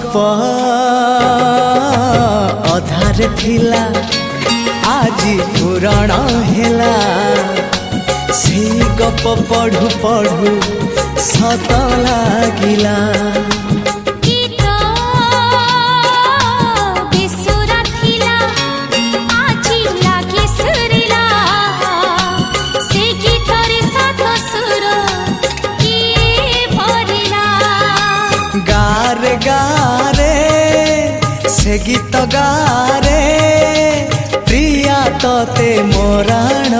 गप अधार थिला आजी पुराण हेला से गप पढ़ु पढ़ु सत लागिला गारे गारे से गीत गारे प्रिया तोते मोराण